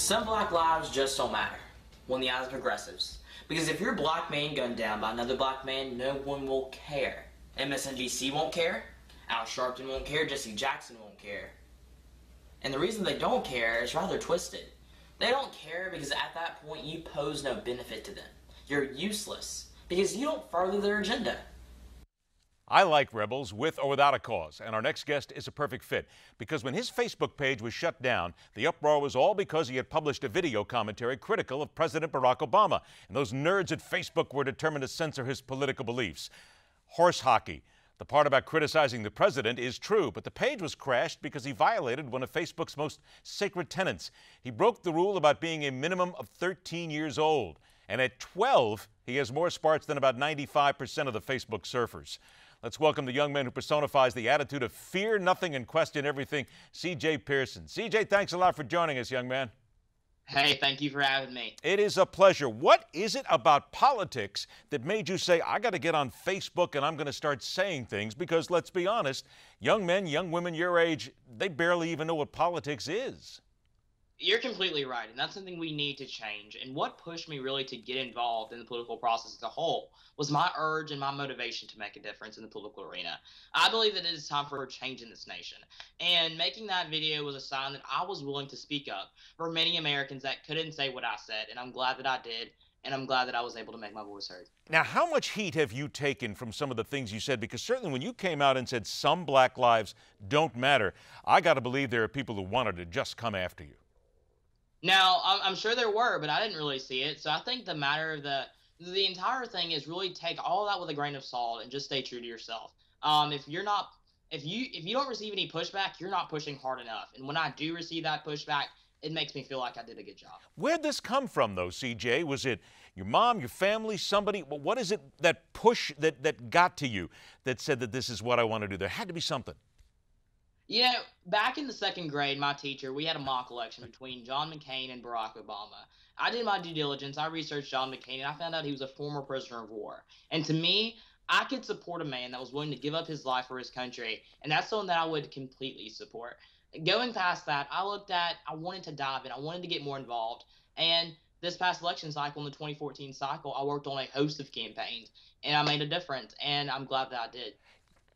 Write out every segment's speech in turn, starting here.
Some black lives just don't matter, well, in the eyes of progressives. Because if you're a black man gunned down by another black man, no one will care. MSNBC won't care, Al Sharpton won't care, Jesse Jackson won't care. And the reason they don't care is rather twisted. They don't care because at that point you pose no benefit to them. You're useless because you don't further their agenda. I like rebels with or without a cause, and our next guest is a perfect fit because when his Facebook page was shut down, the uproar was all because he had published a video commentary critical of President Barack Obama, and those nerds at Facebook were determined to censor his political beliefs. Horse hockey. The part about criticizing the president is true, but the page was crashed because he violated one of Facebook's most sacred tenets. He broke the rule about being a minimum of 13 years old, and at 12, he has more smarts than about 95% of the Facebook surfers. Let's welcome the young man who personifies the attitude of fear nothing and question everything, C.J. Pearson. C.J., thanks a lot for joining us, young man. Hey, thank you for having me. It is a pleasure. What is it about politics that made you say, I got to get on Facebook and I'm going to start saying things? Because let's be honest, young men, young women your age, they barely even know what politics is. You're completely right, and that's something we need to change. And what pushed me really to get involved in the political process as a whole was my urge and my motivation to make a difference in the political arena. I believe that it is time for a change in this nation. And making that video was a sign that I was willing to speak up for many Americans that couldn't say what I said, and I'm glad that I did. And I'm glad that I was able to make my voice heard. Now, how much heat have you taken from some of the things you said? Because certainly when you came out and said some black lives don't matter, I got to believe there are people who wanted to just come after you. Now, I'm sure there were, but I didn't really see it. So I think the matter of the entire thing is really take all that with a grain of salt and just stay true to yourself. If you don't receive any pushback, you're not pushing hard enough. And when I do receive that pushback, it makes me feel like I did a good job. Where'd this come from, though, CJ? Was it your mom, your family, somebody? What is it that that got to you that said that this is what I want to do? There had to be something. You know, back in the second grade, my teacher, we had a mock election between John McCain and Barack Obama. I did my due diligence. I researched John McCain, and I found out he was a former prisoner of war. And to me, I could support a man that was willing to give up his life for his country, and that's someone that I would completely support. Going past that, I wanted to dive in. I wanted to get more involved. And this past election cycle, in the 2014 cycle, I worked on a host of campaigns, and I made a difference, and I'm glad that I did.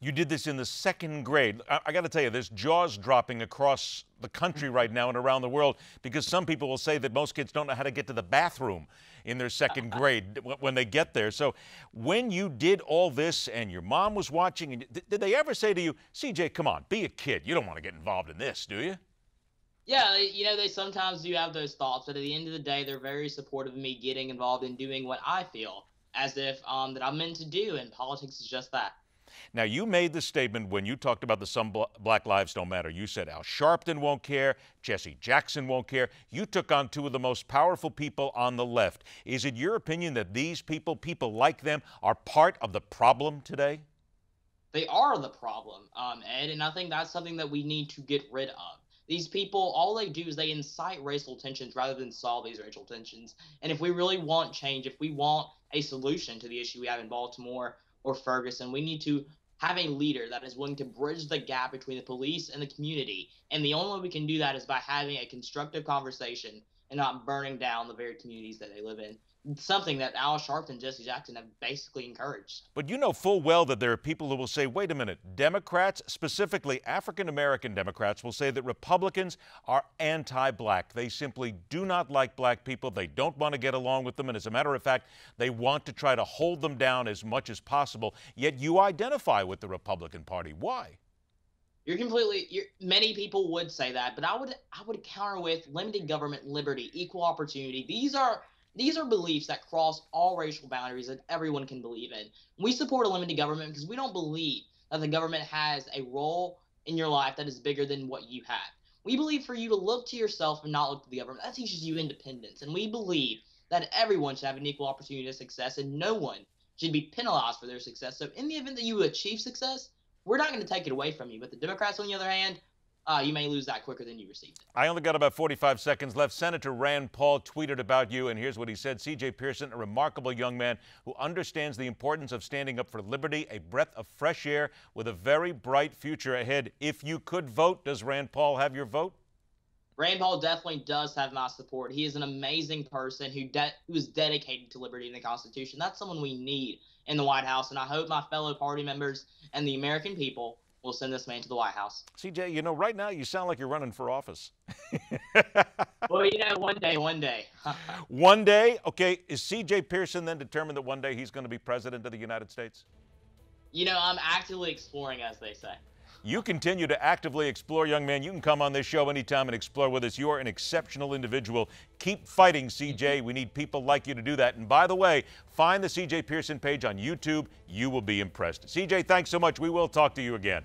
You did this in the second grade. I got to tell you, there's jaws dropping across the country right now and around the world because some people will say that most kids don't know how to get to the bathroom in their second grade when they get there. So when you did all this and your mom was watching, did they ever say to you, CJ, come on, be a kid. You don't want to get involved in this, do you? Yeah, you know, they sometimes do have those thoughts, but at the end of the day, they're very supportive of me getting involved in doing what I feel as if that I'm meant to do, and politics is just that. Now, you made the statement when you talked about the some black lives don't matter. You said Al Sharpton won't care, Jesse Jackson won't care. You took on two of the most powerful people on the left. Is it your opinion that these people like them, are part of the problem today? They are the problem, Ed, and I think that's something that we need to get rid of. These people, all they do is they incite racial tensions rather than solve these racial tensions. And if we really want change, if we want a solution to the issue we have in Baltimore or Ferguson, we need to have a leader that is willing to bridge the gap between the police and the community. And the only way we can do that is by having a constructive conversation and not burning down the very communities that they live in. It's something that Al Sharpton and Jesse Jackson have basically encouraged. But you know full well that there are people who will say, wait a minute, Democrats, specifically African-American Democrats, will say that Republicans are anti-black. They simply do not like black people. They don't want to get along with them. And as a matter of fact, they want to try to hold them down as much as possible. Yet you identify with the Republican Party. Why? Many people would say that, but I would counter with limited government, liberty, equal opportunity. These are beliefs that cross all racial boundaries that everyone can believe in. We support a limited government because we don't believe that the government has a role in your life that is bigger than what you have. We believe for you to look to yourself and not look to the government. That teaches you independence. And we believe that everyone should have an equal opportunity to success and no one should be penalized for their success. So in the event that you achieve success, we're not going to take it away from you. But the Democrats, on the other hand, you may lose that quicker than you received it. I only got about 45 seconds left. Senator Rand Paul tweeted about you, and here's what he said. C.J. Pearson, a remarkable young man who understands the importance of standing up for liberty, a breath of fresh air with a very bright future ahead. If you could vote, does Rand Paul have your vote? Rand Paul definitely does have my support. He is an amazing person who is dedicated to liberty and the Constitution. That's someone we need in the White House, and I hope my fellow party members and the American people will send this man to the White House. CJ, you know, right now you sound like you're running for office. Well, you know, one day. One day? Okay, is CJ Pearson then determined that one day he's going to be president of the United States? You know, I'm actively exploring, as they say. You continue to actively explore, young man. You can come on this show anytime and explore with us. You are an exceptional individual. Keep fighting, CJ. We need people like you to do that. And by the way, find the CJ Pearson page on YouTube. You will be impressed. CJ, thanks so much. We will talk to you again.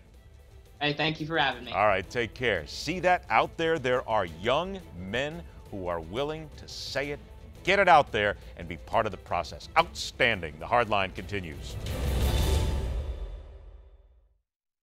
Hey, thank you for having me. All right, take care. See that out there? There are young men who are willing to say it, get it out there, and be part of the process. Outstanding. The Hard Line continues.